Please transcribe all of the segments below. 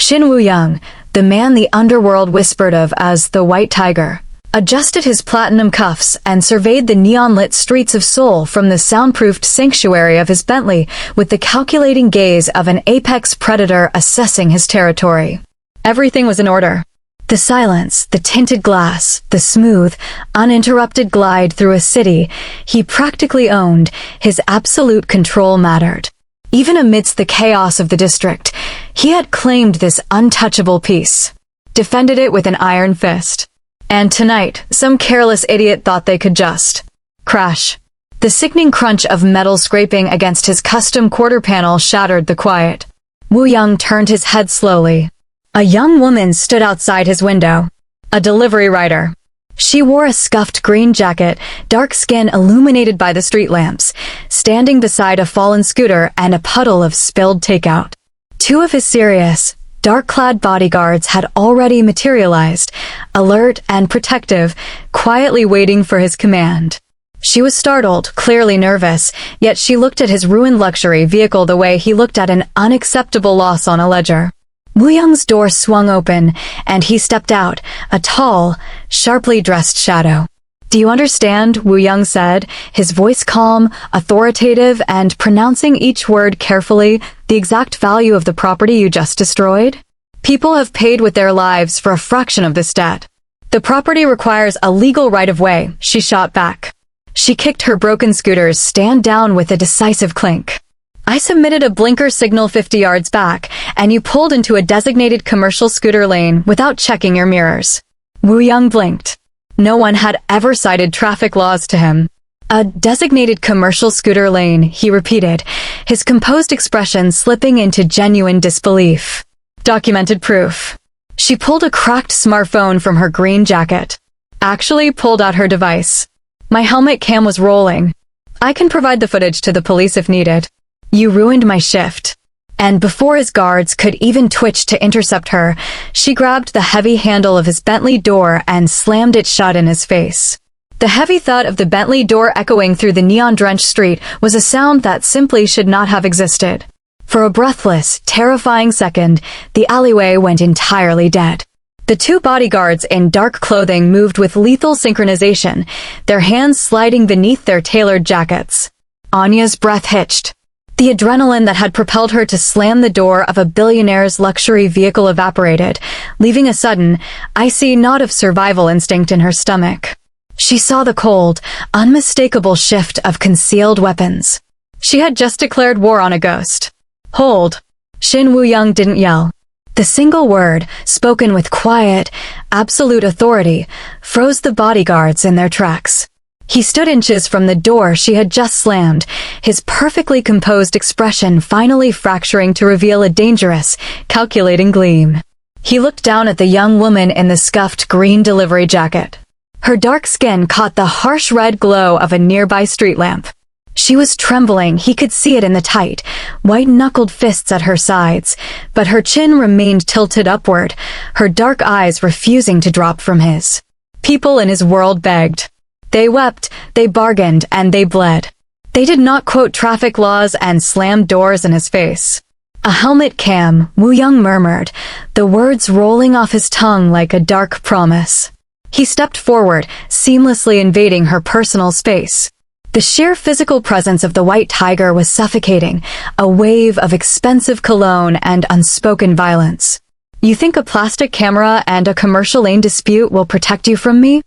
Shin Woo-Young, the man the underworld whispered of as the White Tiger, adjusted his platinum cuffs and surveyed the neon-lit streets of Seoul from the soundproofed sanctuary of his Bentley with the calculating gaze of an apex predator assessing his territory. Everything was in order. The silence, the tinted glass, the smooth, uninterrupted glide through a city he practically owned, his absolute control mattered. Even amidst the chaos of the district, he had claimed this untouchable peace, defended it with an iron fist. And tonight, some careless idiot thought they could just crash. The sickening crunch of metal scraping against his custom quarter panel shattered the quiet. Woo-Young turned his head slowly. A young woman stood outside his window. A delivery rider. She wore a scuffed green jacket, dark skin illuminated by the street lamps, standing beside a fallen scooter and a puddle of spilled takeout. Two of his serious, dark-clad bodyguards had already materialized, alert and protective, quietly waiting for his command. She was startled, clearly nervous, yet she looked at his ruined luxury vehicle the way he looked at an unacceptable loss on a ledger. Woo-Young's door swung open, and he stepped out, a tall, sharply dressed shadow. "Do you understand?" Woo-Young said, his voice calm, authoritative, and pronouncing each word carefully, "the exact value of the property you just destroyed? People have paid with their lives for a fraction of this debt. The property requires a legal right-of-way," she shot back. She kicked her broken scooter's stand down with a decisive clink. "I submitted a blinker signal 50 yards back, and you pulled into a designated commercial scooter lane without checking your mirrors." Woo-Young blinked. No one had ever cited traffic laws to him. "A designated commercial scooter lane," he repeated, his composed expression slipping into genuine disbelief. "Documented proof." She pulled a cracked smartphone from her green jacket. Actually pulled out her device. "My helmet cam was rolling. I can provide the footage to the police if needed. You ruined my shift." And before his guards could even twitch to intercept her, she grabbed the heavy handle of his Bentley door and slammed it shut in his face. The heavy thud of the Bentley door echoing through the neon-drenched street was a sound that simply should not have existed. For a breathless, terrifying second, the alleyway went entirely dead. The two bodyguards in dark clothing moved with lethal synchronization, their hands sliding beneath their tailored jackets. Anya's breath hitched. The adrenaline that had propelled her to slam the door of a billionaire's luxury vehicle evaporated, leaving a sudden, icy knot of survival instinct in her stomach. She saw the cold, unmistakable shift of concealed weapons. She had just declared war on a ghost. "Hold." Shin Woo-Young didn't yell. The single word, spoken with quiet, absolute authority, froze the bodyguards in their tracks. He stood inches from the door she had just slammed, his perfectly composed expression finally fracturing to reveal a dangerous, calculating gleam. He looked down at the young woman in the scuffed green delivery jacket. Her dark skin caught the harsh red glow of a nearby street lamp. She was trembling, he could see it in the tight, white-knuckled fists at her sides, but her chin remained tilted upward, her dark eyes refusing to drop from his. People in his world begged. They wept, they bargained, and they bled. They did not quote traffic laws and slammed doors in his face. "A helmet cam," Woo-Young murmured, the words rolling off his tongue like a dark promise. He stepped forward, seamlessly invading her personal space. The sheer physical presence of the White Tiger was suffocating, a wave of expensive cologne and unspoken violence. "You think a plastic camera and a commercial lane dispute will protect you from me?"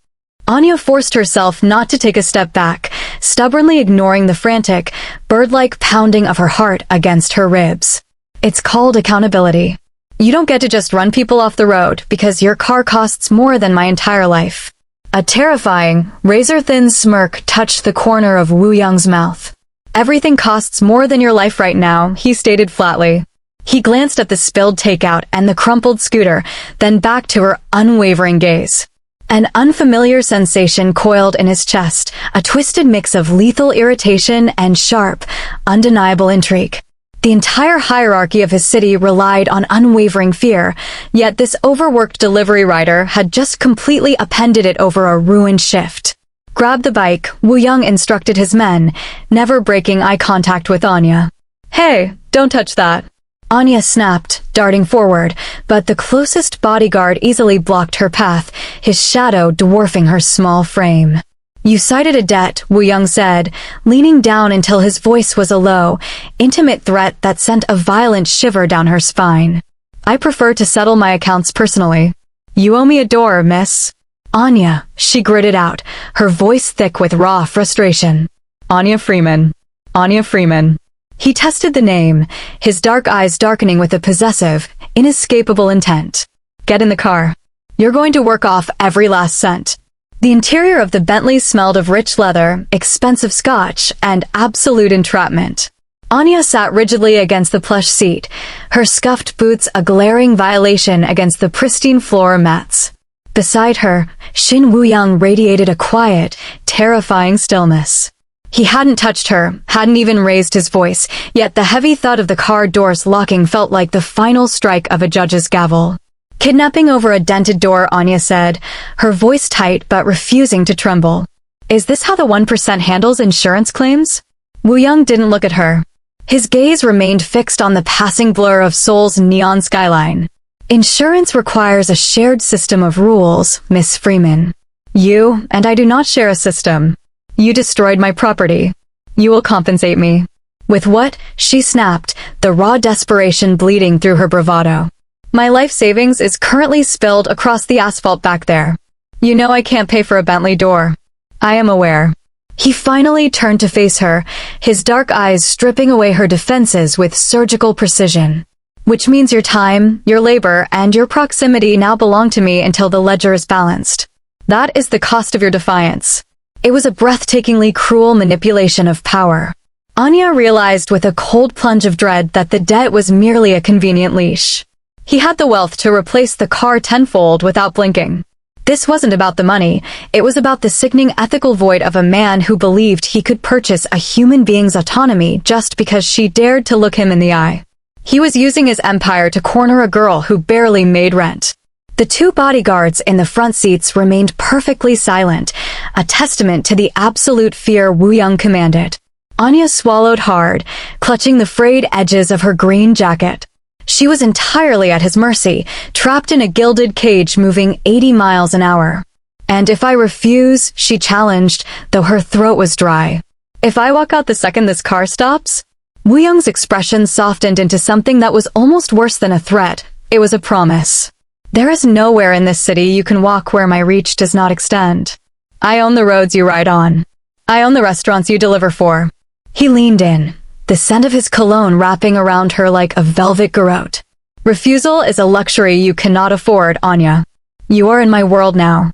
Anya forced herself not to take a step back, stubbornly ignoring the frantic, bird-like pounding of her heart against her ribs. "It's called accountability. You don't get to just run people off the road because your car costs more than my entire life." A terrifying, razor-thin smirk touched the corner of Woo-Young's mouth. "Everything costs more than your life right now," he stated flatly. He glanced at the spilled takeout and the crumpled scooter, then back to her unwavering gaze. An unfamiliar sensation coiled in his chest, a twisted mix of lethal irritation and sharp, undeniable intrigue. The entire hierarchy of his city relied on unwavering fear, yet this overworked delivery rider had just completely appended it over a ruined shift. "Grab the bike," Woo-Young instructed his men, never breaking eye contact with Anya. "Hey, don't touch that." Anya snapped, darting forward, but the closest bodyguard easily blocked her path, his shadow dwarfing her small frame. "You cited a debt," Woo-Young said, leaning down until his voice was a low, intimate threat that sent a violent shiver down her spine. "I prefer to settle my accounts personally. You owe me a door, miss." "Anya," she gritted out, her voice thick with raw frustration. "Anya Freeman. Anya Freeman." He tested the name, his dark eyes darkening with a possessive, inescapable intent. "Get in the car. You're going to work off every last cent." The interior of the Bentley smelled of rich leather, expensive scotch, and absolute entrapment. Anya sat rigidly against the plush seat, her scuffed boots a glaring violation against the pristine floor mats. Beside her, Shin Woo-Young radiated a quiet, terrifying stillness. He hadn't touched her, hadn't even raised his voice, yet the heavy thud of the car doors locking felt like the final strike of a judge's gavel. "Kidnapping over a dented door," Anya said, her voice tight but refusing to tremble. "Is this how the 1% handles insurance claims?" Woo-Young didn't look at her. His gaze remained fixed on the passing blur of Seoul's neon skyline. "Insurance requires a shared system of rules, Miss Freeman. You and I do not share a system. You destroyed my property. You will compensate me." "With what?" she snapped, the raw desperation bleeding through her bravado. "My life savings is currently spilled across the asphalt back there. You know I can't pay for a Bentley door." "I am aware." He finally turned to face her, his dark eyes stripping away her defenses with surgical precision. "Which means your time, your labor, and your proximity now belong to me until the ledger is balanced. That is the cost of your defiance." It was a breathtakingly cruel manipulation of power. Anya realized with a cold plunge of dread that the debt was merely a convenient leash. He had the wealth to replace the car tenfold without blinking. This wasn't about the money, it was about the sickening ethical void of a man who believed he could purchase a human being's autonomy just because she dared to look him in the eye. He was using his empire to corner a girl who barely made rent. The two bodyguards in the front seats remained perfectly silent, a testament to the absolute fear Woo-Young commanded. Anya swallowed hard, clutching the frayed edges of her green jacket. She was entirely at his mercy, trapped in a gilded cage moving 80 miles an hour. "And if I refuse," she challenged, though her throat was dry. "If I walk out the second this car stops?" Woo-Young's expression softened into something that was almost worse than a threat. It was a promise. "There is nowhere in this city you can walk where my reach does not extend. I own the roads you ride on. I own the restaurants you deliver for." He leaned in, the scent of his cologne wrapping around her like a velvet garrote. "Refusal is a luxury you cannot afford, Anya. You are in my world now."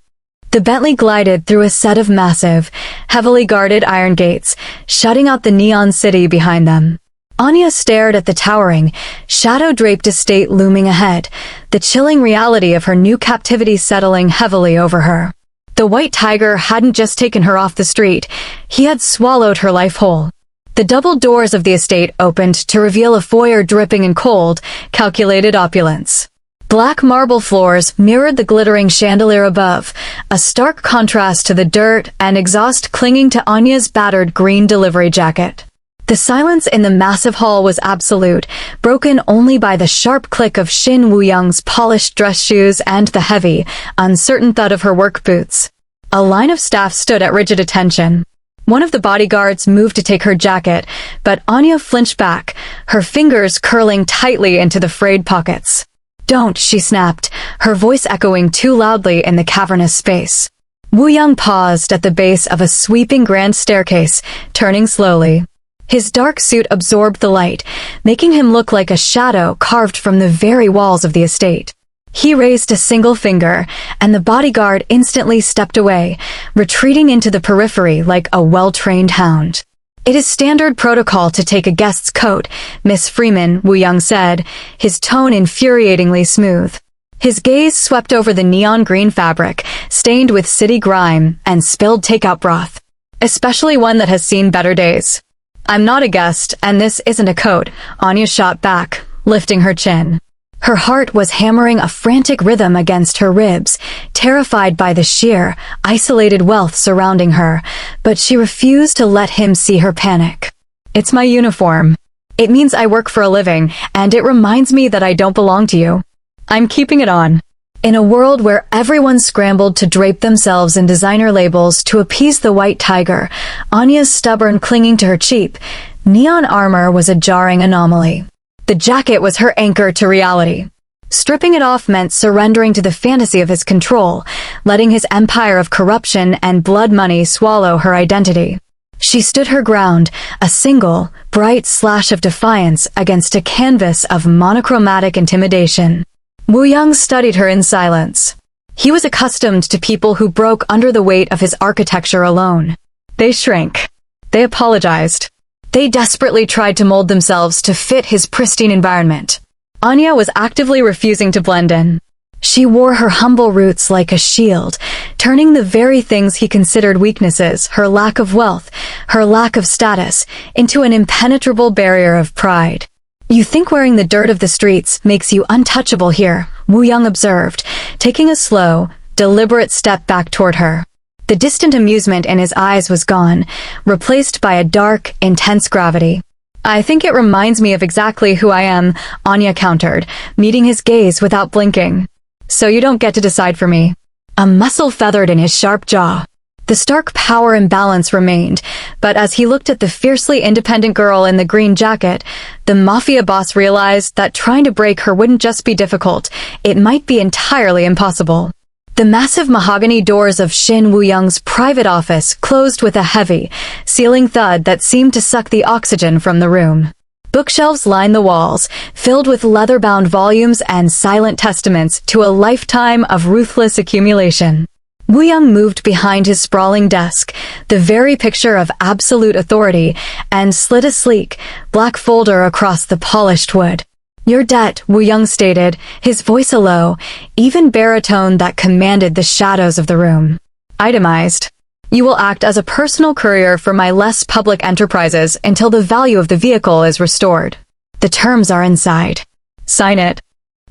The Bentley glided through a set of massive, heavily guarded iron gates, shutting out the neon city behind them. Anya stared at the towering, shadow-draped estate looming ahead, the chilling reality of her new captivity settling heavily over her. The white tiger hadn't just taken her off the street, he had swallowed her life whole. The double doors of the estate opened to reveal a foyer dripping in cold, calculated opulence. Black marble floors mirrored the glittering chandelier above, a stark contrast to the dirt and exhaust clinging to Anya's battered green delivery jacket. The silence in the massive hall was absolute, broken only by the sharp click of Shin Woo-Young's polished dress shoes and the heavy, uncertain thud of her work boots. A line of staff stood at rigid attention. One of the bodyguards moved to take her jacket, but Anya flinched back, her fingers curling tightly into the frayed pockets. "Don't," she snapped, her voice echoing too loudly in the cavernous space. Woo-Young paused at the base of a sweeping grand staircase, turning slowly. His dark suit absorbed the light, making him look like a shadow carved from the very walls of the estate. He raised a single finger, and the bodyguard instantly stepped away, retreating into the periphery like a well-trained hound. "It is standard protocol to take a guest's coat, Miss Freeman," Woo-Young said, his tone infuriatingly smooth. His gaze swept over the neon green fabric, stained with city grime and spilled takeout broth. "Especially one that has seen better days." "I'm not a guest, and this isn't a coat," Anya shot back, lifting her chin. Her heart was hammering a frantic rhythm against her ribs, terrified by the sheer, isolated wealth surrounding her, but she refused to let him see her panic. "It's my uniform." It means I work for a living, and it reminds me that I don't belong to you. I'm keeping it on. In a world where everyone scrambled to drape themselves in designer labels to appease the white tiger, Anya's stubborn clinging to her cheap, neon armor was a jarring anomaly. The jacket was her anchor to reality. Stripping it off meant surrendering to the fantasy of his control, letting his empire of corruption and blood money swallow her identity. She stood her ground, a single, bright slash of defiance against a canvas of monochromatic intimidation. Woo-Young studied her in silence. He was accustomed to people who broke under the weight of his architecture alone. They shrank. They apologized. They desperately tried to mold themselves to fit his pristine environment. Anya was actively refusing to blend in. She wore her humble roots like a shield, turning the very things he considered weaknesses, her lack of wealth, her lack of status, into an impenetrable barrier of pride. You think wearing the dirt of the streets makes you untouchable here, Woo-Young observed, taking a slow, deliberate step back toward her. The distant amusement in his eyes was gone, replaced by a dark, intense gravity. I think it reminds me of exactly who I am, Anya countered, meeting his gaze without blinking. So you don't get to decide for me. A muscle feathered in his sharp jaw. The stark power imbalance remained, but as he looked at the fiercely independent girl in the green jacket, the Mafia boss realized that trying to break her wouldn't just be difficult, it might be entirely impossible. The massive mahogany doors of Shin Woo-Young's private office closed with a heavy, sealing thud that seemed to suck the oxygen from the room. Bookshelves lined the walls, filled with leather-bound volumes and silent testaments to a lifetime of ruthless accumulation. Woo-Young moved behind his sprawling desk, the very picture of absolute authority, and slid a sleek, black folder across the polished wood. Your debt, Woo-Young stated, his voice a low, even baritone that commanded the shadows of the room. Itemized. You will act as a personal courier for my less public enterprises until the value of the vehicle is restored. The terms are inside. Sign it.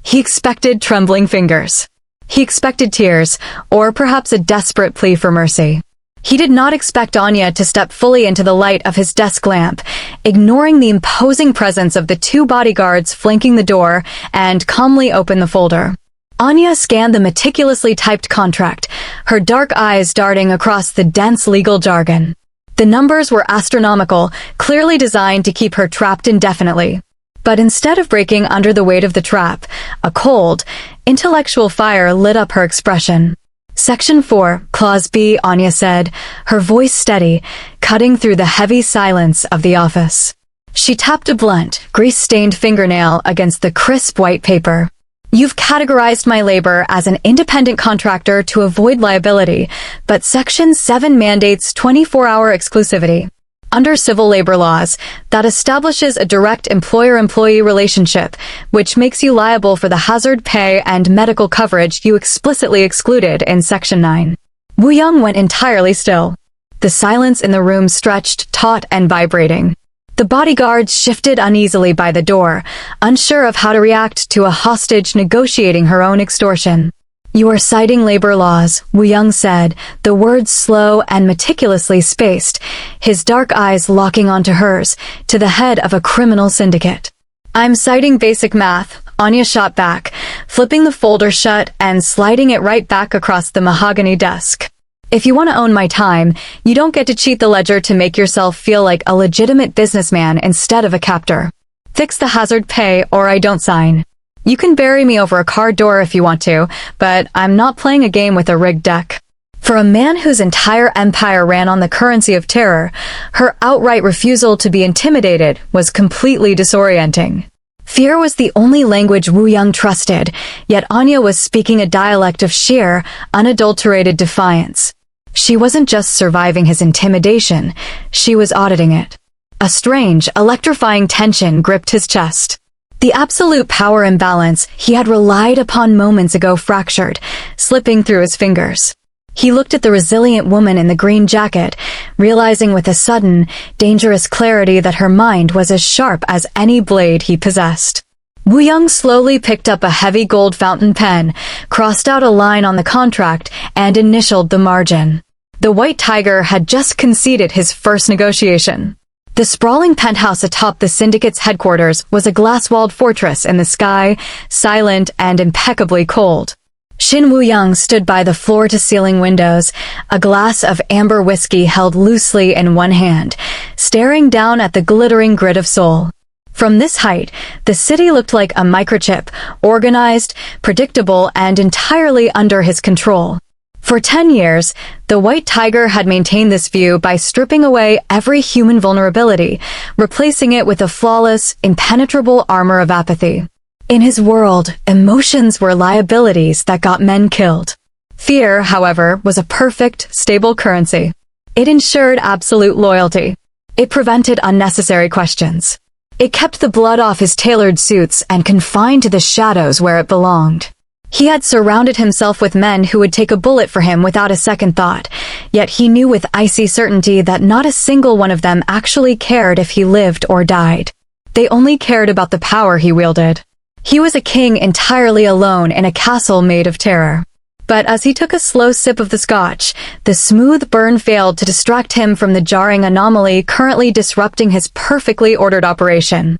He expected trembling fingers. He expected tears, or perhaps a desperate plea for mercy. He did not expect Anya to step fully into the light of his desk lamp, ignoring the imposing presence of the two bodyguards flanking the door, and calmly open the folder. Anya scanned the meticulously typed contract, her dark eyes darting across the dense legal jargon. The numbers were astronomical, clearly designed to keep her trapped indefinitely. But instead of breaking under the weight of the trap, a cold, intellectual fire lit up her expression. Section 4, Clause B, Anya said, her voice steady, cutting through the heavy silence of the office. She tapped a blunt, grease-stained fingernail against the crisp white paper. You've categorized my labor as an independent contractor to avoid liability, but Section 7 mandates 24-hour exclusivity. Under civil labor laws, that establishes a direct employer-employee relationship, which makes you liable for the hazard pay and medical coverage you explicitly excluded in Section 9. Woo-Young went entirely still. The silence in the room stretched, taut and vibrating. The bodyguards shifted uneasily by the door, unsure of how to react to a hostage negotiating her own extortion. You are citing labor laws, Woo-Young said, the words slow and meticulously spaced, his dark eyes locking onto hers, to the head of a criminal syndicate. I'm citing basic math, Anya shot back, flipping the folder shut and sliding it right back across the mahogany desk. If you want to own my time, you don't get to cheat the ledger to make yourself feel like a legitimate businessman instead of a captor. Fix the hazard pay or I don't sign. You can bury me over a car door if you want to, but I'm not playing a game with a rigged deck. For a man whose entire empire ran on the currency of terror, her outright refusal to be intimidated was completely disorienting. Fear was the only language Woo-Young trusted, yet Anya was speaking a dialect of sheer, unadulterated defiance. She wasn't just surviving his intimidation, she was auditing it. A strange, electrifying tension gripped his chest. The absolute power imbalance he had relied upon moments ago fractured, slipping through his fingers. He looked at the resilient woman in the green jacket, realizing with a sudden, dangerous clarity that her mind was as sharp as any blade he possessed. Woo-Young slowly picked up a heavy gold fountain pen, crossed out a line on the contract, and initialed the margin. The white tiger had just conceded his first negotiation. The sprawling penthouse atop the syndicate's headquarters was a glass-walled fortress in the sky, silent and impeccably cold. Shin Woo-Young stood by the floor-to-ceiling windows, a glass of amber whiskey held loosely in one hand, staring down at the glittering grid of Seoul. From this height, the city looked like a microchip, organized, predictable, and entirely under his control. For 10 years, the White Tiger had maintained this view by stripping away every human vulnerability, replacing it with a flawless, impenetrable armor of apathy. In his world, emotions were liabilities that got men killed. Fear, however, was a perfect, stable currency. It ensured absolute loyalty. It prevented unnecessary questions. It kept the blood off his tailored suits and confined to the shadows where it belonged. He had surrounded himself with men who would take a bullet for him without a second thought, yet he knew with icy certainty that not a single one of them actually cared if he lived or died. They only cared about the power he wielded. He was a king entirely alone in a castle made of terror. But as he took a slow sip of the scotch, the smooth burn failed to distract him from the jarring anomaly currently disrupting his perfectly ordered operation.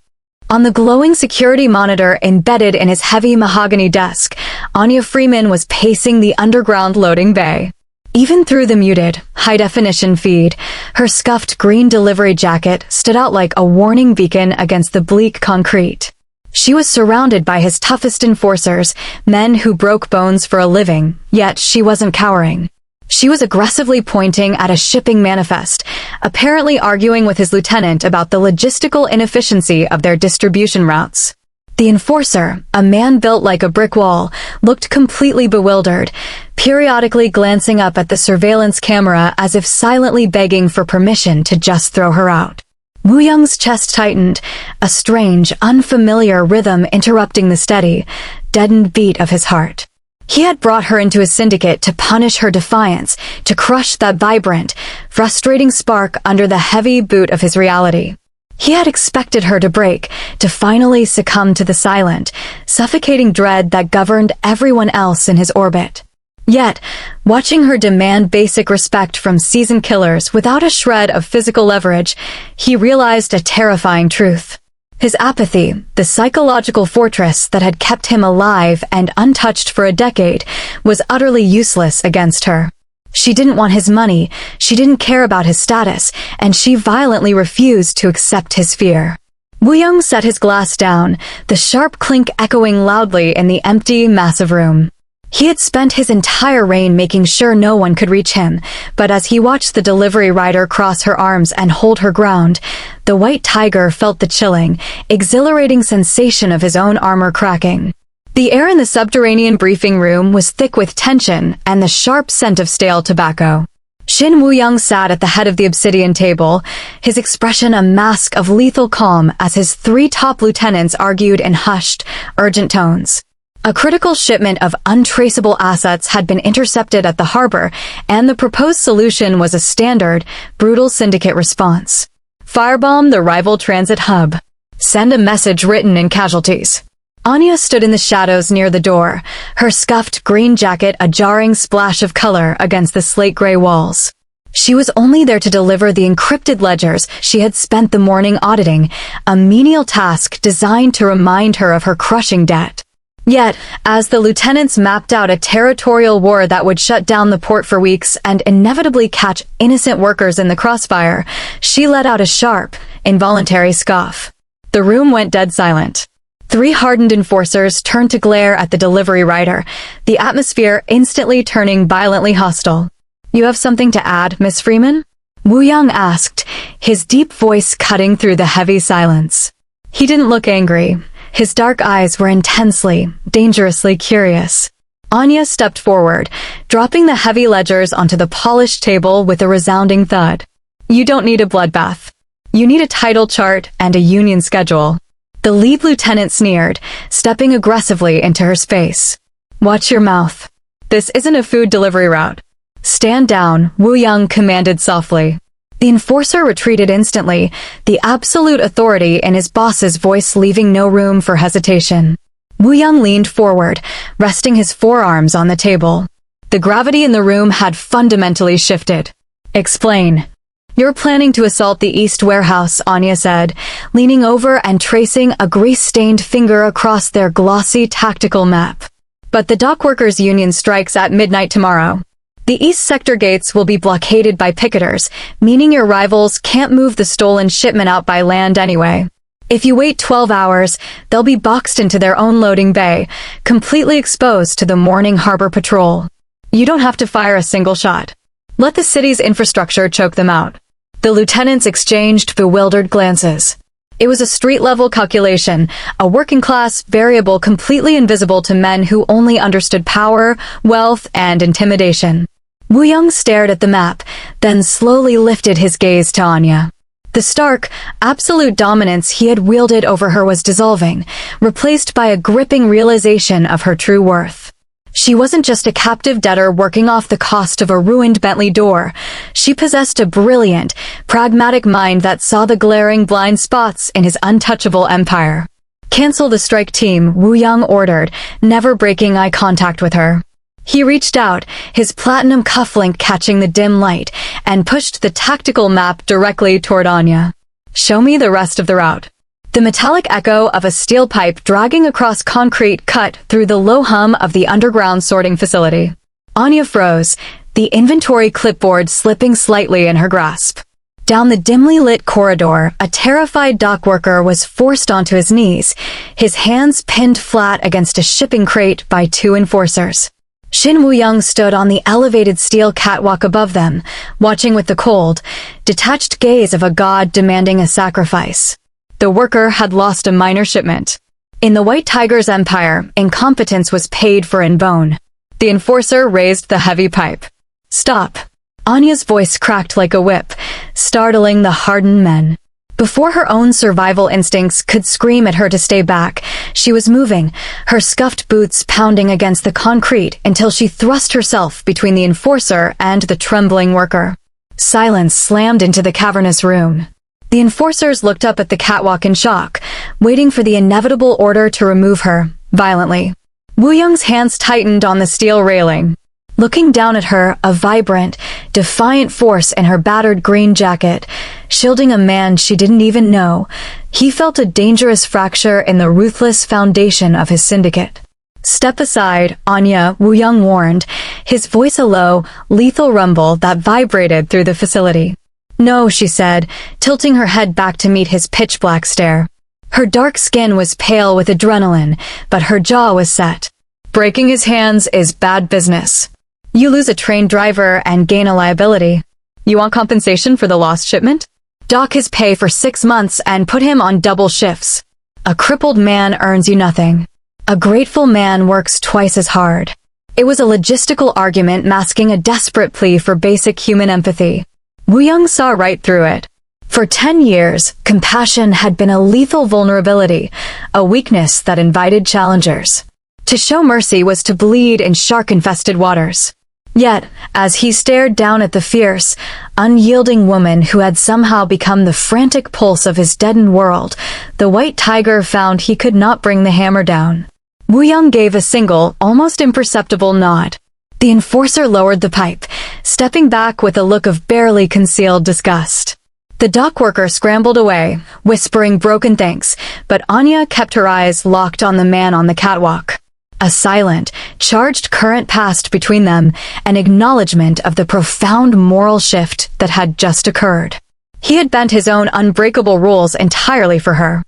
On the glowing security monitor embedded in his heavy mahogany desk, Anya Freeman was pacing the underground loading bay. Even through the muted, high-definition feed, her scuffed green delivery jacket stood out like a warning beacon against the bleak concrete. She was surrounded by his toughest enforcers, men who broke bones for a living, yet she wasn't cowering. She was aggressively pointing at a shipping manifest, apparently arguing with his lieutenant about the logistical inefficiency of their distribution routes. The enforcer, a man built like a brick wall, looked completely bewildered, periodically glancing up at the surveillance camera as if silently begging for permission to just throw her out. Woo-Young's chest tightened, a strange, unfamiliar rhythm interrupting the steady, deadened beat of his heart. He had brought her into his syndicate to punish her defiance, to crush that vibrant, frustrating spark under the heavy boot of his reality. He had expected her to break, to finally succumb to the silent, suffocating dread that governed everyone else in his orbit. Yet, watching her demand basic respect from seasoned killers without a shred of physical leverage, he realized a terrifying truth. His apathy, the psychological fortress that had kept him alive and untouched for a decade, was utterly useless against her. She didn't want his money, she didn't care about his status, and she violently refused to accept his fear. Woo-Young set his glass down, the sharp clink echoing loudly in the empty, massive room. He had spent his entire reign making sure no one could reach him, but as he watched the delivery rider cross her arms and hold her ground, the White Tiger felt the chilling, exhilarating sensation of his own armor cracking. The air in the subterranean briefing room was thick with tension and the sharp scent of stale tobacco. Shin Woo-Young sat at the head of the obsidian table, his expression a mask of lethal calm as his 3 top lieutenants argued in hushed, urgent tones. A critical shipment of untraceable assets had been intercepted at the harbor, and the proposed solution was a standard, brutal syndicate response. Firebomb the rival transit hub. Send a message written in casualties. Anya stood in the shadows near the door, her scuffed green jacket a jarring splash of color against the slate-gray walls. She was only there to deliver the encrypted ledgers she had spent the morning auditing, a menial task designed to remind her of her crushing debt. Yet, as the lieutenants mapped out a territorial war that would shut down the port for weeks and inevitably catch innocent workers in the crossfire, she let out a sharp, involuntary scoff. The room went dead silent. 3 hardened enforcers turned to glare at the delivery rider, the atmosphere instantly turning violently hostile. "You have something to add, Miss Freeman?" Woo-Young asked, his deep voice cutting through the heavy silence. He didn't look angry. His dark eyes were intensely, dangerously curious. Anya stepped forward, dropping the heavy ledgers onto the polished table with a resounding thud. "You don't need a bloodbath. You need a title chart and a union schedule." The lead lieutenant sneered, stepping aggressively into her space. "Watch your mouth. This isn't a food delivery route." "Stand down," Woo-Young commanded softly. The enforcer retreated instantly, the absolute authority in his boss's voice leaving no room for hesitation. Woo-Young leaned forward, resting his forearms on the table. The gravity in the room had fundamentally shifted. "Explain." "You're planning to assault the East Warehouse," Anya said, leaning over and tracing a grease-stained finger across their glossy tactical map. "But the dockworkers' union strikes at midnight tomorrow. The East Sector gates will be blockaded by picketers, meaning your rivals can't move the stolen shipment out by land anyway. If you wait 12 hours, they'll be boxed into their own loading bay, completely exposed to the morning harbor patrol. You don't have to fire a single shot. Let the city's infrastructure choke them out." The lieutenants exchanged bewildered glances. It was a street-level calculation, a working-class variable completely invisible to men who only understood power, wealth, and intimidation. Woo-Young stared at the map, then slowly lifted his gaze to Anya. The stark, absolute dominance he had wielded over her was dissolving, replaced by a gripping realization of her true worth. She wasn't just a captive debtor working off the cost of a ruined Bentley door. She possessed a brilliant, pragmatic mind that saw the glaring blind spots in his untouchable empire. "Cancel the strike team," Woo-Young ordered, never breaking eye contact with her. He reached out, his platinum cufflink catching the dim light, and pushed the tactical map directly toward Anya. "Show me the rest of the route." The metallic echo of a steel pipe dragging across concrete cut through the low hum of the underground sorting facility. Anya froze, the inventory clipboard slipping slightly in her grasp. Down the dimly lit corridor, a terrified dock worker was forced onto his knees, his hands pinned flat against a shipping crate by two enforcers. Shin Woo-Young stood on the elevated steel catwalk above them, watching with the cold, detached gaze of a god demanding a sacrifice. The worker had lost a minor shipment. In the White Tiger's empire, incompetence was paid for in bone. The enforcer raised the heavy pipe. "Stop." Anya's voice cracked like a whip, startling the hardened men. Before her own survival instincts could scream at her to stay back, she was moving, her scuffed boots pounding against the concrete until she thrust herself between the enforcer and the trembling worker. Silence slammed into the cavernous room. The enforcers looked up at the catwalk in shock, waiting for the inevitable order to remove her, violently. Woo-Young's hands tightened on the steel railing. Looking down at her, a vibrant, defiant force in her battered green jacket, shielding a man she didn't even know, he felt a dangerous fracture in the ruthless foundation of his syndicate. "Step aside, Anya," Woo-Young warned, his voice a low, lethal rumble that vibrated through the facility. "No," she said, tilting her head back to meet his pitch-black stare. Her dark skin was pale with adrenaline, but her jaw was set. "Breaking his hands is bad business. You lose a trained driver and gain a liability. You want compensation for the lost shipment? Dock his pay for 6 months and put him on double shifts. A crippled man earns you nothing. A grateful man works twice as hard." It was a logistical argument masking a desperate plea for basic human empathy. Woo-Young saw right through it. For 10 years, compassion had been a lethal vulnerability, a weakness that invited challengers. To show mercy was to bleed in shark-infested waters. Yet, as he stared down at the fierce, unyielding woman who had somehow become the frantic pulse of his deadened world, the White Tiger found he could not bring the hammer down. Woo-Young gave a single, almost imperceptible nod. The enforcer lowered the pipe, stepping back with a look of barely concealed disgust. The dock worker scrambled away, whispering broken thanks, but Anya kept her eyes locked on the man on the catwalk. A silent, charged current passed between them, an acknowledgement of the profound moral shift that had just occurred. He had bent his own unbreakable rules entirely for her.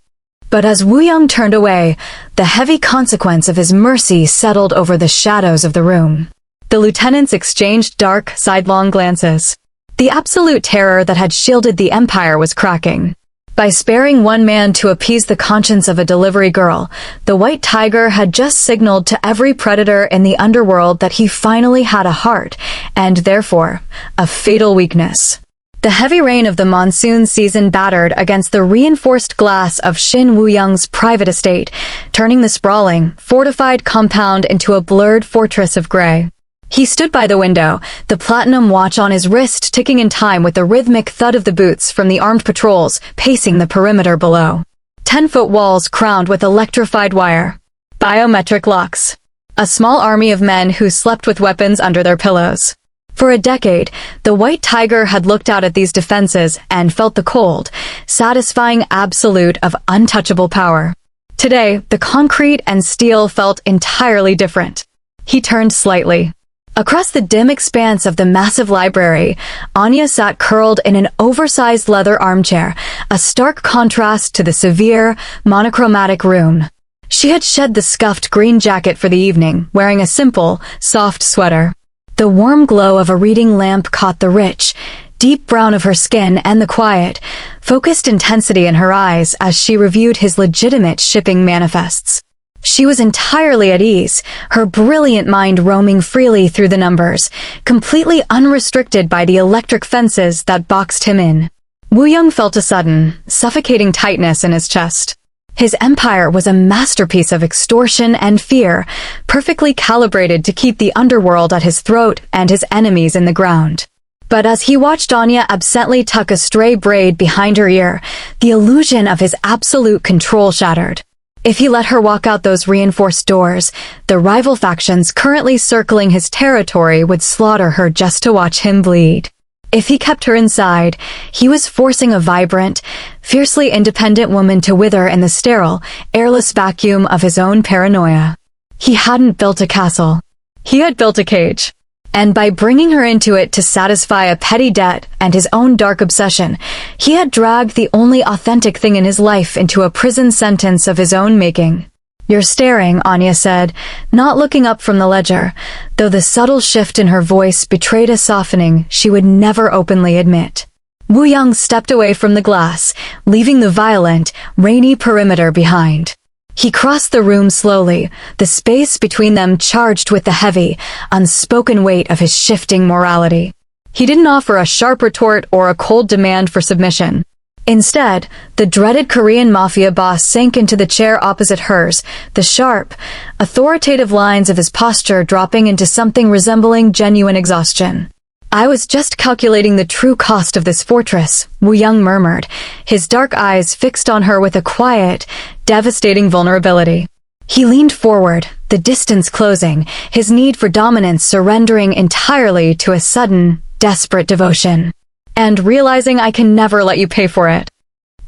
But as Woo-Young turned away, the heavy consequence of his mercy settled over the shadows of the room. The lieutenants exchanged dark, sidelong glances. The absolute terror that had shielded the empire was cracking. By sparing one man to appease the conscience of a delivery girl, the White Tiger had just signaled to every predator in the underworld that he finally had a heart, and therefore, a fatal weakness. The heavy rain of the monsoon season battered against the reinforced glass of Shin Woo-Young's private estate, turning the sprawling, fortified compound into a blurred fortress of gray. He stood by the window, the platinum watch on his wrist ticking in time with the rhythmic thud of the boots from the armed patrols pacing the perimeter below. 10-foot walls crowned with electrified wire. Biometric locks. A small army of men who slept with weapons under their pillows. For a decade, the White Tiger had looked out at these defenses and felt the cold, satisfying absolute of untouchable power. Today, the concrete and steel felt entirely different. He turned slightly. Across the dim expanse of the massive library, Anya sat curled in an oversized leather armchair, a stark contrast to the severe, monochromatic room. She had shed the scuffed green jacket for the evening, wearing a simple, soft sweater. The warm glow of a reading lamp caught the rich, deep brown of her skin and the quiet, focused intensity in her eyes as she reviewed his legitimate shipping manifests. She was entirely at ease, her brilliant mind roaming freely through the numbers, completely unrestricted by the electric fences that boxed him in. Woo-Young felt a sudden, suffocating tightness in his chest. His empire was a masterpiece of extortion and fear, perfectly calibrated to keep the underworld at his throat and his enemies in the ground. But as he watched Anya absently tuck a stray braid behind her ear, the illusion of his absolute control shattered. If he let her walk out those reinforced doors, the rival factions currently circling his territory would slaughter her just to watch him bleed. If he kept her inside, he was forcing a vibrant, fiercely independent woman to wither in the sterile, airless vacuum of his own paranoia. He hadn't built a castle. He had built a cage. And by bringing her into it to satisfy a petty debt and his own dark obsession, he had dragged the only authentic thing in his life into a prison sentence of his own making. "You're staring," Anya said, not looking up from the ledger, though the subtle shift in her voice betrayed a softening she would never openly admit. Woo-Young stepped away from the glass, leaving the violent, rainy perimeter behind. He crossed the room slowly, the space between them charged with the heavy, unspoken weight of his shifting morality. He didn't offer a sharp retort or a cold demand for submission. Instead, the dreaded Korean Mafia boss sank into the chair opposite hers, the sharp, authoritative lines of his posture dropping into something resembling genuine exhaustion. "I was just calculating the true cost of this fortress," Woo-Young murmured, his dark eyes fixed on her with a quiet, devastating vulnerability. He leaned forward, the distance closing, his need for dominance surrendering entirely to a sudden, desperate devotion. "And realizing I can never let you pay for it."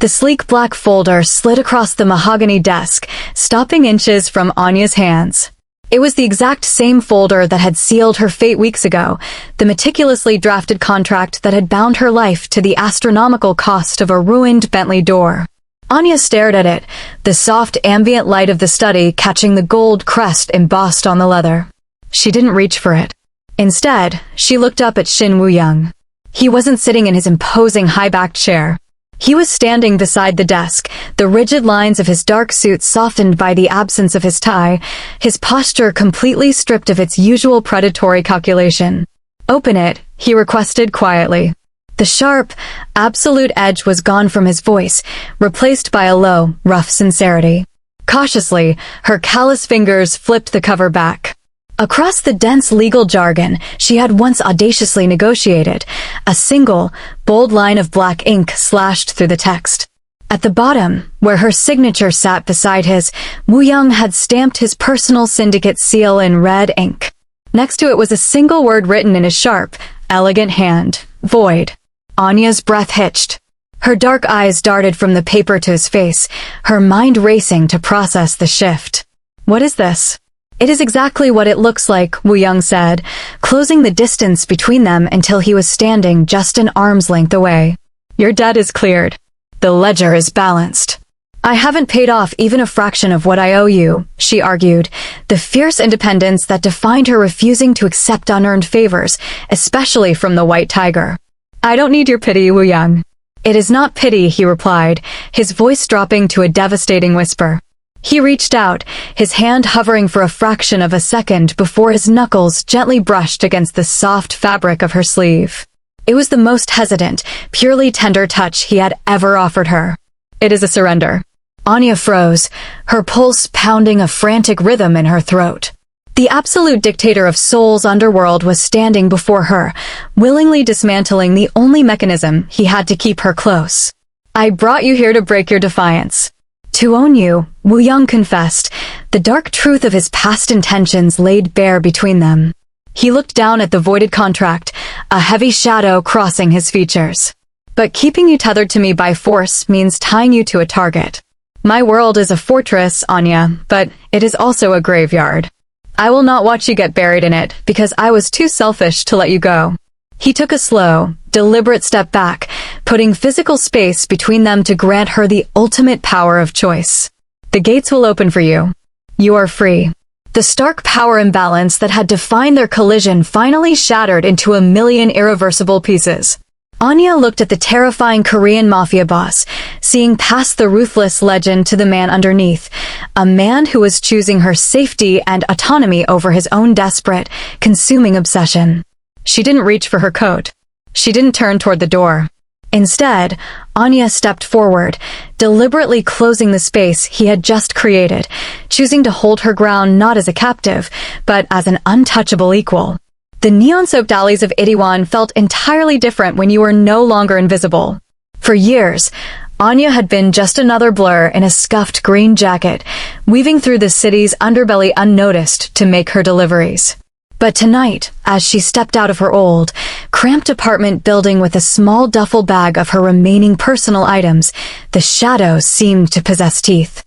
The sleek black folder slid across the mahogany desk, stopping inches from Anya's hands. It was the exact same folder that had sealed her fate weeks ago, the meticulously drafted contract that had bound her life to the astronomical cost of a ruined Bentley door. Anya stared at it, the soft ambient light of the study catching the gold crest embossed on the leather. She didn't reach for it. Instead, she looked up at Shin Woo-Young. He wasn't sitting in his imposing high-backed chair. He was standing beside the desk, the rigid lines of his dark suit softened by the absence of his tie, his posture completely stripped of its usual predatory calculation. "Open it," he requested quietly. The sharp, absolute edge was gone from his voice, replaced by a low, rough sincerity. Cautiously, her callous fingers flipped the cover back. Across the dense legal jargon she had once audaciously negotiated, a single, bold line of black ink slashed through the text. At the bottom, where her signature sat beside his, Woo-Young had stamped his personal syndicate seal in red ink. Next to it was a single word written in a sharp, elegant hand: void. Anya's breath hitched. Her dark eyes darted from the paper to his face, her mind racing to process the shift. "What is this?" "It is exactly what it looks like," Woo-Young said, closing the distance between them until he was standing just an arm's length away. "Your debt is cleared. The ledger is balanced." "I haven't paid off even a fraction of what I owe you," she argued, the fierce independence that defined her refusing to accept unearned favors, especially from the White Tiger. "I don't need your pity, Woo-Young." "It is not pity," he replied, his voice dropping to a devastating whisper. He reached out, his hand hovering for a fraction of a second before his knuckles gently brushed against the soft fabric of her sleeve. It was the most hesitant, purely tender touch he had ever offered her. "It is a surrender." Anya froze, her pulse pounding a frantic rhythm in her throat. The absolute dictator of Seoul's underworld was standing before her, willingly dismantling the only mechanism he had to keep her close. "I brought you here to break your defiance." "To own you," Woo-Young confessed, the dark truth of his past intentions laid bare between them. He looked down at the voided contract, a heavy shadow crossing his features. But keeping you tethered to me by force means tying you to a target. My world is a fortress, Anya, but it is also a graveyard. I will not watch you get buried in it, because I was too selfish to let you go. He took a slow, deliberate step back, putting physical space between them to grant her the ultimate power of choice. The gates will open for you. You are free. The stark power imbalance that had defined their collision finally shattered into a million irreversible pieces. Anya looked at the terrifying Korean Mafia boss, seeing past the Ruthless legend to the man underneath, a man who was choosing her safety and autonomy over his own desperate, consuming obsession. She didn't reach for her coat. She didn't turn toward the door. Instead, Anya stepped forward, deliberately closing the space he had just created, choosing to hold her ground not as a captive, but as an untouchable equal. The neon-soaked alleys of Itaewon felt entirely different when you were no longer invisible. For years, Anya had been just another blur in a scuffed green jacket, weaving through the city's underbelly unnoticed to make her deliveries. But tonight, as she stepped out of her old, cramped apartment building with a small duffel bag of her remaining personal items, the shadows seemed to possess teeth.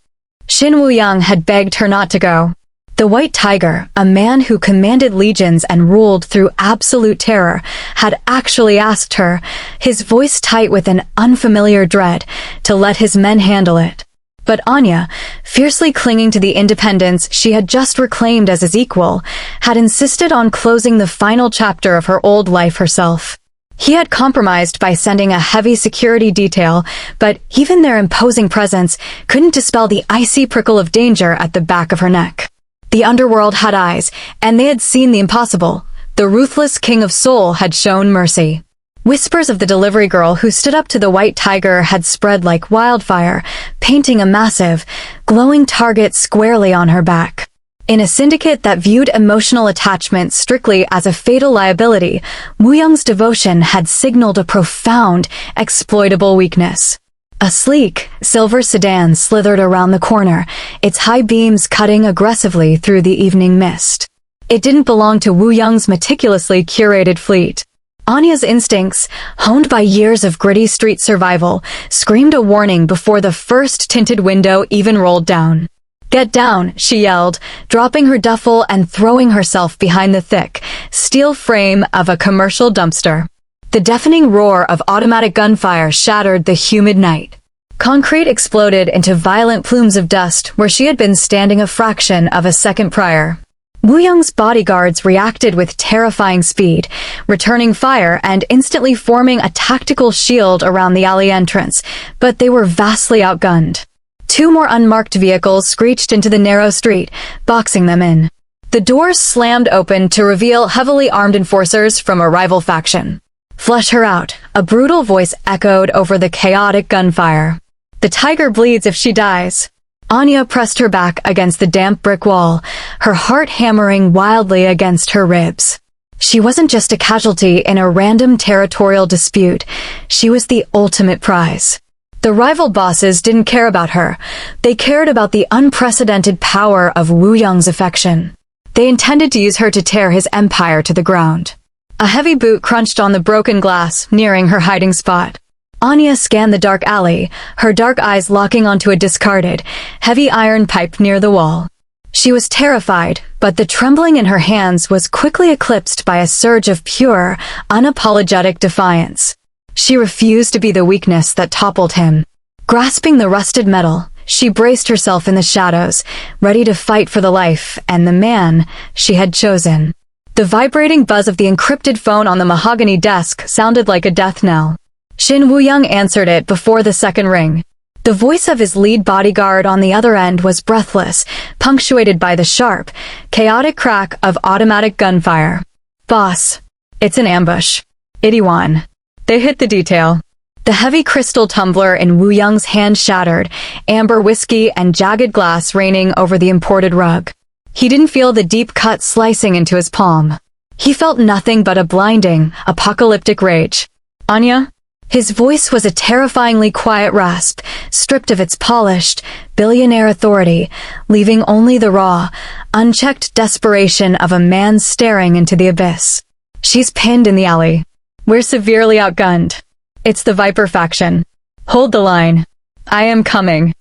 Shin Woo-Young had begged her not to go. The White Tiger, a man who commanded legions and ruled through absolute terror, had actually asked her, his voice tight with an unfamiliar dread, to let his men handle it. But Anya, fiercely clinging to the independence she had just reclaimed as his equal, had insisted on closing the final chapter of her old life herself. He had compromised by sending a heavy security detail, but even their imposing presence couldn't dispel the icy prickle of danger at the back of her neck. The Underworld had eyes, and they had seen the impossible. The ruthless king of Seoul had shown mercy. Whispers of the delivery girl who stood up to the White Tiger had spread like wildfire, painting a massive, glowing target squarely on her back. In a syndicate that viewed emotional attachment strictly as a fatal liability, Woo-Young's devotion had signaled a profound, exploitable weakness. A sleek, silver sedan slithered around the corner, its high beams cutting aggressively through the evening mist. It didn't belong to Woo-Young's meticulously curated fleet. Anya's instincts, honed by years of gritty street survival, screamed a warning before the first tinted window even rolled down. "Get down," she yelled, dropping her duffel and throwing herself behind the thick, steel frame of a commercial dumpster. The deafening roar of automatic gunfire shattered the humid night. Concrete exploded into violent plumes of dust where she had been standing a fraction of a second prior. Woo-Young's bodyguards reacted with terrifying speed, returning fire and instantly forming a tactical shield around the alley entrance, but they were vastly outgunned. Two more unmarked vehicles screeched into the narrow street, boxing them in. The doors slammed open to reveal heavily armed enforcers from a rival faction. "Flush her out," a brutal voice echoed over the chaotic gunfire. "The tiger bleeds if she dies." Anya pressed her back against the damp brick wall, her heart hammering wildly against her ribs. She wasn't just a casualty in a random territorial dispute, she was the ultimate prize. The rival bosses didn't care about her, they cared about the unprecedented power of Woo-Young's affection. They intended to use her to tear his empire to the ground. A heavy boot crunched on the broken glass, nearing her hiding spot. Anya scanned the dark alley, her dark eyes locking onto a discarded, heavy iron pipe near the wall. She was terrified, but the trembling in her hands was quickly eclipsed by a surge of pure, unapologetic defiance. She refused to be the weakness that toppled him. Grasping the rusted metal, she braced herself in the shadows, ready to fight for the life and the man she had chosen. The vibrating buzz of the encrypted phone on the mahogany desk sounded like a death knell. Shin Woo-Young answered it before the second ring. The voice of his lead bodyguard on the other end was breathless, punctuated by the sharp, chaotic crack of automatic gunfire. "Boss, it's an ambush. Itaewon." They hit the detail. The heavy crystal tumbler in Woo-Young's hand shattered, amber whiskey and jagged glass raining over the imported rug. He didn't feel the deep cut slicing into his palm. He felt nothing but a blinding, apocalyptic rage. "Anya?" His voice was a terrifyingly quiet rasp, stripped of its polished, billionaire authority, leaving only the raw, unchecked desperation of a man staring into the abyss. "She's pinned in the alley. We're severely outgunned. It's the Viper faction. Hold the line. I am coming.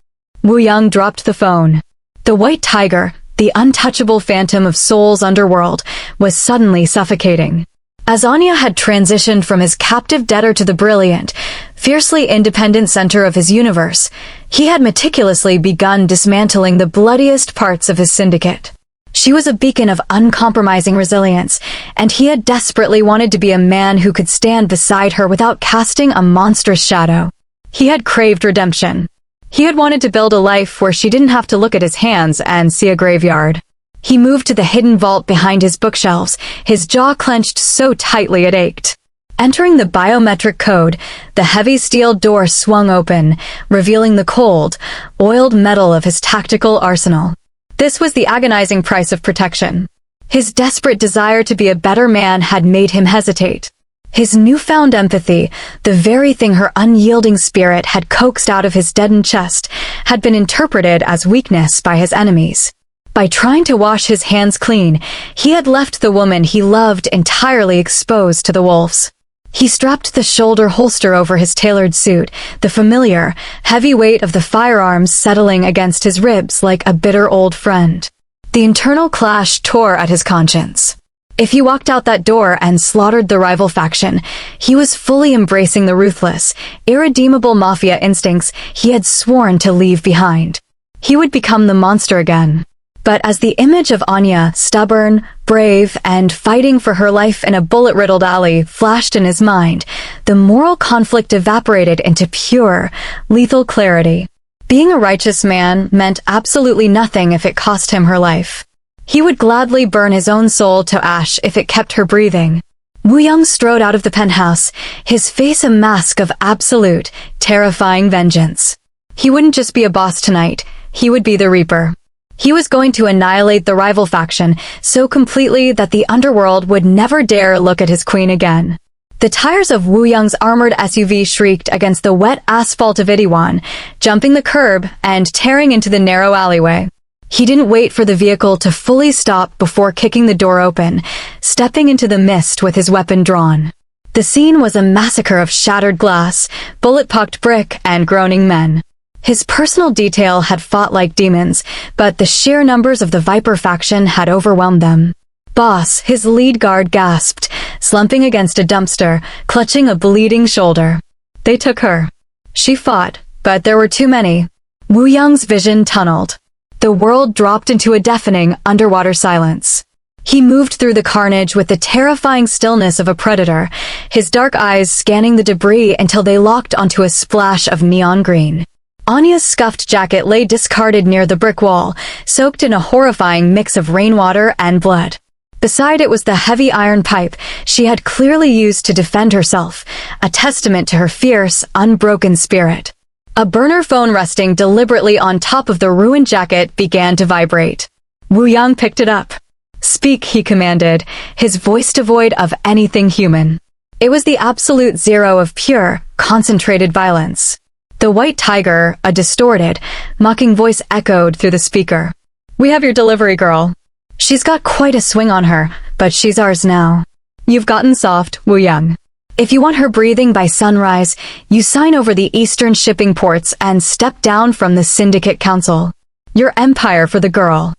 Woo-Young dropped the phone. The White Tiger, the untouchable phantom of Seoul's underworld, was suddenly suffocating. As Anya had transitioned from his captive debtor to the brilliant, fiercely independent center of his universe, he had meticulously begun dismantling the bloodiest parts of his syndicate. She was a beacon of uncompromising resilience, and he had desperately wanted to be a man who could stand beside her without casting a monstrous shadow. He had craved redemption. He had wanted to build a life where she didn't have to look at his hands and see a graveyard. He moved to the hidden vault behind his bookshelves, his jaw clenched so tightly it ached. Entering the biometric code, the heavy steel door swung open, revealing the cold, oiled metal of his tactical arsenal. This was the agonizing price of protection. His desperate desire to be a better man had made him hesitate. His newfound empathy, the very thing her unyielding spirit had coaxed out of his deadened chest, had been interpreted as weakness by his enemies. By trying to wash his hands clean, he had left the woman he loved entirely exposed to the wolves. He strapped the shoulder holster over his tailored suit, the familiar, heavy weight of the firearms settling against his ribs like a bitter old friend. The internal clash tore at his conscience. If he walked out that door and slaughtered the rival faction, he was fully embracing the ruthless, irredeemable Mafia instincts he had sworn to leave behind. He would become the monster again. But as the image of Anya, stubborn, brave, and fighting for her life in a bullet-riddled alley, flashed in his mind, the moral conflict evaporated into pure, lethal clarity. Being a righteous man meant absolutely nothing if it cost him her life. He would gladly burn his own soul to ash if it kept her breathing. Woo-Young strode out of the penthouse, his face a mask of absolute, terrifying vengeance. He wouldn't just be a boss tonight, he would be the Reaper. He was going to annihilate the rival faction so completely that the underworld would never dare look at his queen again. The tires of Woo-Young's armored SUV shrieked against the wet asphalt of Itaewon, jumping the curb and tearing into the narrow alleyway. He didn't wait for the vehicle to fully stop before kicking the door open, stepping into the mist with his weapon drawn. The scene was a massacre of shattered glass, bullet-pucked brick, and groaning men. His personal detail had fought like demons, but the sheer numbers of the Viper faction had overwhelmed them. Boss, his lead guard gasped, slumping against a dumpster, clutching a bleeding shoulder. They took her. She fought, but there were too many. Woo-Young's vision tunneled. The world dropped into a deafening, underwater silence. He moved through the carnage with the terrifying stillness of a predator, his dark eyes scanning the debris until they locked onto a splash of neon green. Anya's scuffed jacket lay discarded near the brick wall, soaked in a horrifying mix of rainwater and blood. Beside it was the heavy iron pipe she had clearly used to defend herself, a testament to her fierce, unbroken spirit. A burner phone resting deliberately on top of the ruined jacket began to vibrate. Woo-Young picked it up. "Speak," he commanded, his voice devoid of anything human. It was the absolute zero of pure, concentrated violence. The White Tiger, a distorted, mocking voice echoed through the speaker. "We have your delivery girl. She's got quite a swing on her, but she's ours now. You've gotten soft, Woo-Young. If you want her breathing by sunrise, you sign over the eastern shipping ports and step down from the Syndicate Council. Your empire for the girl."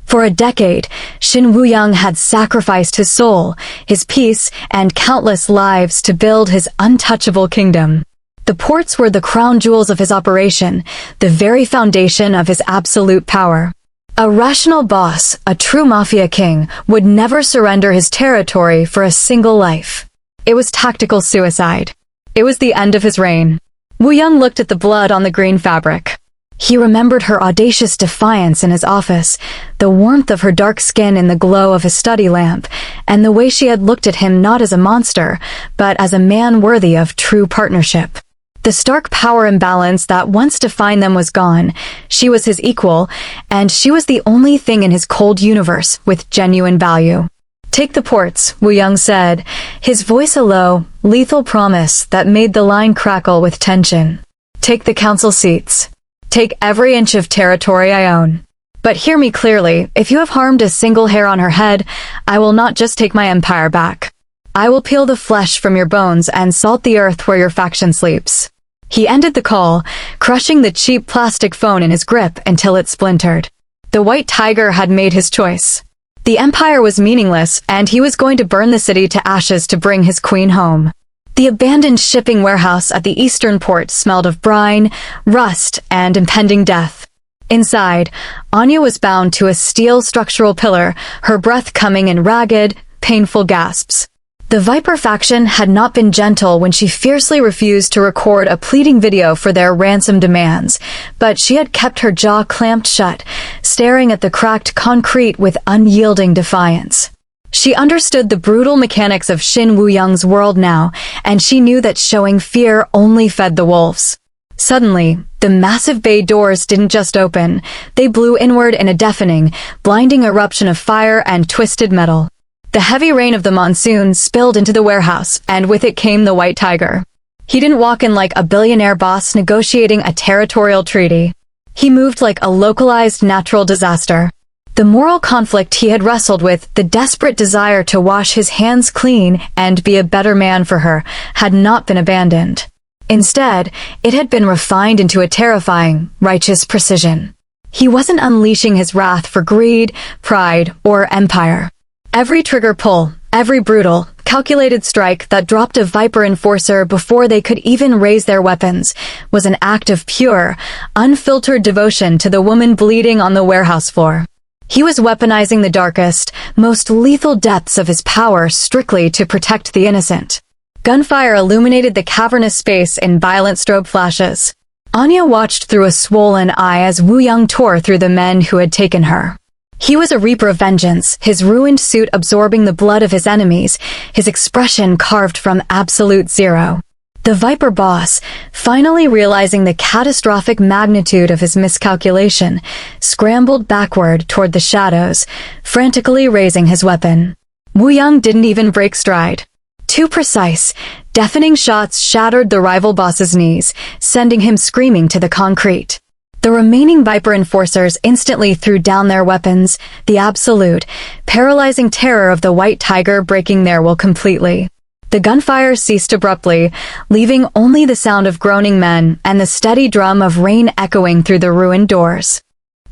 For a decade, Shin Woo-Young had sacrificed his soul, his peace, and countless lives to build his untouchable kingdom. The ports were the crown jewels of his operation, the very foundation of his absolute power. A rational boss, a true Mafia king, would never surrender his territory for a single life. It was tactical suicide. It was the end of his reign. Woo-Young looked at the blood on the green fabric. He remembered her audacious defiance in his office, the warmth of her dark skin in the glow of his study lamp, and the way she had looked at him not as a monster, but as a man worthy of true partnership. The stark power imbalance that once defined them was gone. She was his equal, and she was the only thing in his cold universe with genuine value. "Take the ports," Woo-Young said, his voice a low, lethal promise that made the line crackle with tension. "Take the council seats. Take every inch of territory I own. But hear me clearly, if you have harmed a single hair on her head, I will not just take my empire back. I will peel the flesh from your bones and salt the earth where your faction sleeps." He ended the call, crushing the cheap plastic phone in his grip until it splintered. The White Tiger had made his choice. The empire was meaningless, and he was going to burn the city to ashes to bring his queen home. The abandoned shipping warehouse at the eastern port smelled of brine, rust, and impending death. Inside, Anya was bound to a steel structural pillar, her breath coming in ragged, painful gasps. The Viper faction had not been gentle when she fiercely refused to record a pleading video for their ransom demands, but she had kept her jaw clamped shut, staring at the cracked concrete with unyielding defiance. She understood the brutal mechanics of Shin Woo-Young's world now, and she knew that showing fear only fed the wolves. Suddenly, the massive bay doors didn't just open, they blew inward in a deafening, blinding eruption of fire and twisted metal. The heavy rain of the monsoon spilled into the warehouse, and with it came the White Tiger. He didn't walk in like a billionaire boss negotiating a territorial treaty. He moved like a localized natural disaster. The moral conflict he had wrestled with, the desperate desire to wash his hands clean and be a better man for her, had not been abandoned. Instead, it had been refined into a terrifying, righteous precision. He wasn't unleashing his wrath for greed, pride, or empire. Every trigger pull, every brutal, calculated strike that dropped a Viper enforcer before they could even raise their weapons was an act of pure, unfiltered devotion to the woman bleeding on the warehouse floor. He was weaponizing the darkest, most lethal depths of his power strictly to protect the innocent. Gunfire illuminated the cavernous space in violent strobe flashes. Anya watched through a swollen eye as Woo-Young tore through the men who had taken her. He was a reaper of vengeance, his ruined suit absorbing the blood of his enemies, his expression carved from absolute zero. The Viper boss, finally realizing the catastrophic magnitude of his miscalculation, scrambled backward toward the shadows, frantically raising his weapon. Woo-Young didn't even break stride. Too precise, deafening shots shattered the rival boss's knees, sending him screaming to the concrete. The remaining Viper enforcers instantly threw down their weapons, the absolute, paralyzing terror of the White Tiger breaking their will completely. The gunfire ceased abruptly, leaving only the sound of groaning men and the steady drum of rain echoing through the ruined doors.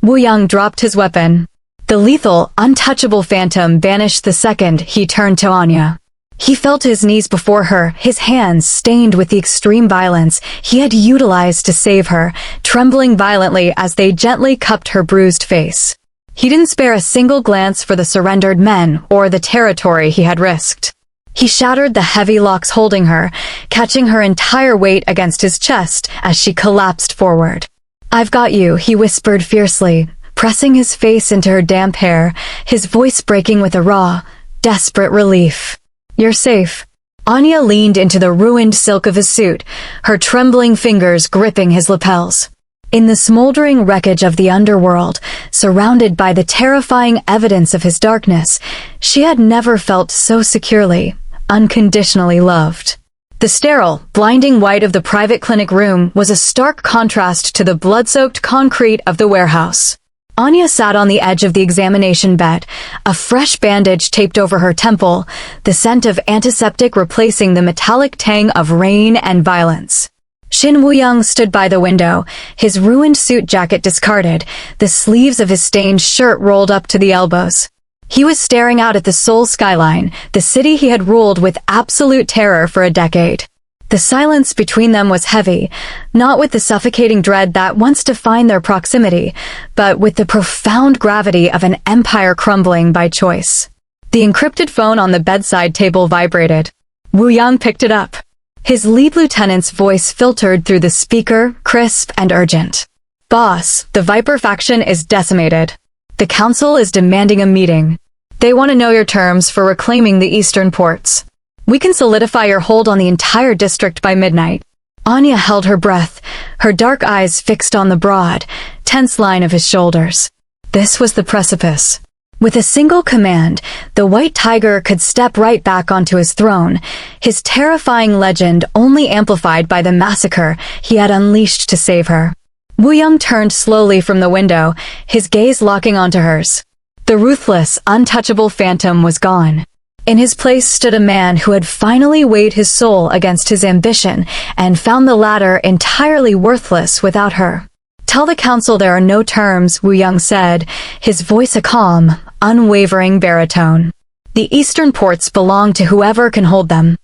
Woo-Young dropped his weapon. The lethal, untouchable phantom vanished the second he turned to Anya. He fell to his knees before her, his hands stained with the extreme violence he had utilized to save her, trembling violently as they gently cupped her bruised face. He didn't spare a single glance for the surrendered men or the territory he had risked. He shattered the heavy locks holding her, catching her entire weight against his chest as she collapsed forward. "I've got you," he whispered fiercely, pressing his face into her damp hair, his voice breaking with a raw, desperate relief. "You're safe." Anya leaned into the ruined silk of his suit, her trembling fingers gripping his lapels. In the smoldering wreckage of the underworld, surrounded by the terrifying evidence of his darkness, she had never felt so securely, unconditionally loved. The sterile, blinding white of the private clinic room was a stark contrast to the blood-soaked concrete of the warehouse. Anya sat on the edge of the examination bed, a fresh bandage taped over her temple, the scent of antiseptic replacing the metallic tang of rain and violence. Shin Woo-Young stood by the window, his ruined suit jacket discarded, the sleeves of his stained shirt rolled up to the elbows. He was staring out at the Seoul skyline, the city he had ruled with absolute terror for a decade. The silence between them was heavy, not with the suffocating dread that once defined their proximity, but with the profound gravity of an empire crumbling by choice. The encrypted phone on the bedside table vibrated. Woo-Young picked it up. His lead lieutenant's voice filtered through the speaker, crisp and urgent. "Boss, the Viper faction is decimated. The council is demanding a meeting. They want to know your terms for reclaiming the eastern ports. We can solidify your hold on the entire district by midnight." Anya held her breath, her dark eyes fixed on the broad, tense line of his shoulders. This was the precipice. With a single command, the White Tiger could step right back onto his throne, his terrifying legend only amplified by the massacre he had unleashed to save her. Woo-Young turned slowly from the window, his gaze locking onto hers. The ruthless, untouchable phantom was gone. In his place stood a man who had finally weighed his soul against his ambition and found the latter entirely worthless without her. "Tell the council there are no terms," Woo-Young said, his voice a calm, unwavering baritone. "The eastern ports belong to whoever can hold them.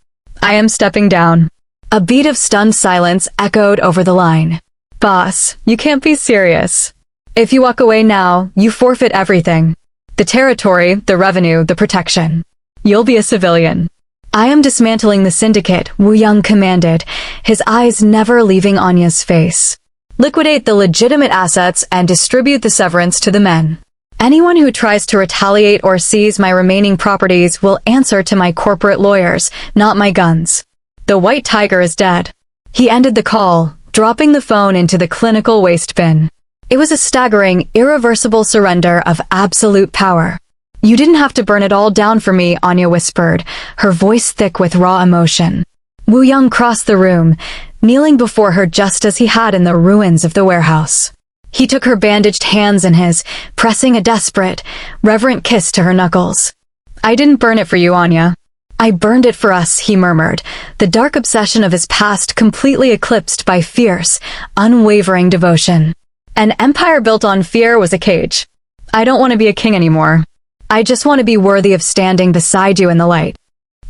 I am stepping down." A beat of stunned silence echoed over the line. "Boss, you can't be serious. If you walk away now, you forfeit everything. The territory, the revenue, the protection. You'll be a civilian." "I am dismantling the syndicate," Woo-Young commanded, his eyes never leaving Anya's face. "Liquidate the legitimate assets and distribute the severance to the men. Anyone who tries to retaliate or seize my remaining properties will answer to my corporate lawyers, not my guns. The White Tiger is dead." He ended the call, dropping the phone into the clinical waste bin. It was a staggering, irreversible surrender of absolute power. "You didn't have to burn it all down for me," Anya whispered, her voice thick with raw emotion. Woo-Young crossed the room, kneeling before her just as he had in the ruins of the warehouse. He took her bandaged hands in his, pressing a desperate, reverent kiss to her knuckles. "I didn't burn it for you, Anya. I burned it for us," he murmured, the dark obsession of his past completely eclipsed by fierce, unwavering devotion. "An empire built on fear was a cage. I don't want to be a king anymore. I just want to be worthy of standing beside you in the light."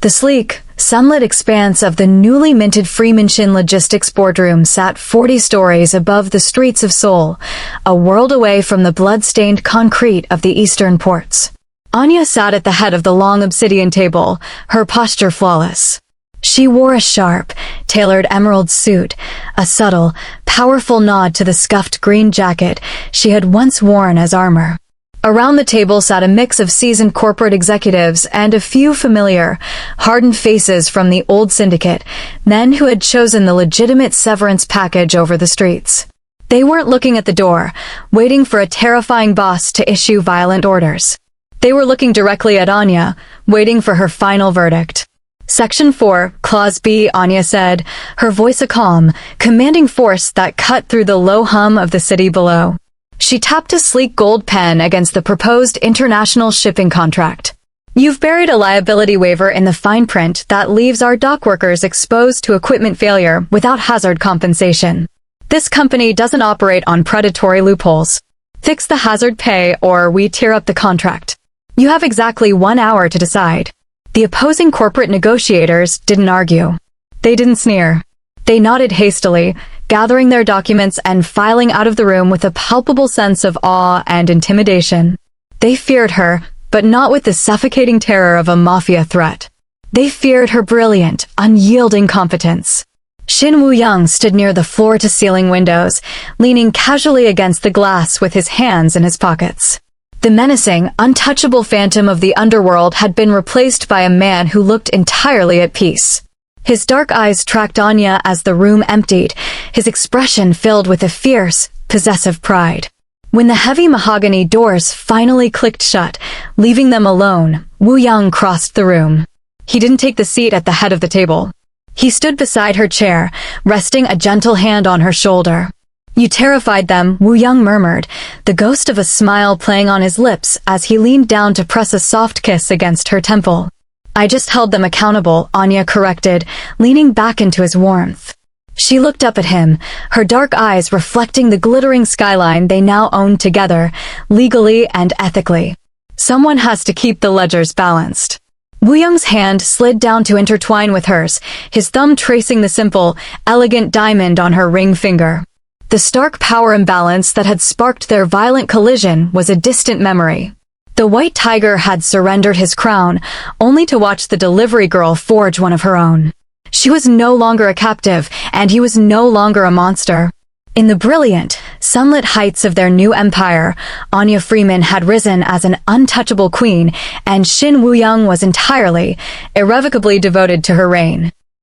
The sleek, sunlit expanse of the newly minted Freeman Shin Logistics boardroom sat 40 stories above the streets of Seoul, a world away from the blood-stained concrete of the eastern ports. Anya sat at the head of the long obsidian table, her posture flawless. She wore a sharp, tailored emerald suit, a subtle, powerful nod to the scuffed green jacket she had once worn as armor. Around the table sat a mix of seasoned corporate executives and a few familiar, hardened faces from the old syndicate, men who had chosen the legitimate severance package over the streets. They weren't looking at the door, waiting for a terrifying boss to issue violent orders. They were looking directly at Anya, waiting for her final verdict. "Section 4, Clause B," Anya said, her voice a calm, commanding force that cut through the low hum of the city below. She tapped a sleek gold pen against the proposed international shipping contract. "You've buried a liability waiver in the fine print that leaves our dock workers exposed to equipment failure without hazard compensation. This company doesn't operate on predatory loopholes. Fix the hazard pay or we tear up the contract. You have exactly 1 hour to decide." The opposing corporate negotiators didn't argue. They didn't sneer. They nodded hastily, gathering their documents and filing out of the room with a palpable sense of awe and intimidation. They feared her, but not with the suffocating terror of a Mafia threat. They feared her brilliant, unyielding competence. Shin Woo-Young stood near the floor-to-ceiling windows, leaning casually against the glass with his hands in his pockets. The menacing, untouchable phantom of the underworld had been replaced by a man who looked entirely at peace. His dark eyes tracked Anya as the room emptied, his expression filled with a fierce, possessive pride. When the heavy mahogany doors finally clicked shut, leaving them alone, Woo-Young crossed the room. He didn't take the seat at the head of the table. He stood beside her chair, resting a gentle hand on her shoulder. "You terrified them," Woo-Young murmured, the ghost of a smile playing on his lips as he leaned down to press a soft kiss against her temple. "I just held them accountable," Anya corrected, leaning back into his warmth. She looked up at him, her dark eyes reflecting the glittering skyline they now owned together, legally and ethically. "Someone has to keep the ledgers balanced." Woo-Young's hand slid down to intertwine with hers, his thumb tracing the simple, elegant diamond on her ring finger. The stark power imbalance that had sparked their violent collision was a distant memory. The White Tiger had surrendered his crown, only to watch the delivery girl forge one of her own. She was no longer a captive, and he was no longer a monster. In the brilliant, sunlit heights of their new empire, Anya Freeman had risen as an untouchable queen, and Shin Woo-Young was entirely, irrevocably devoted to her reign.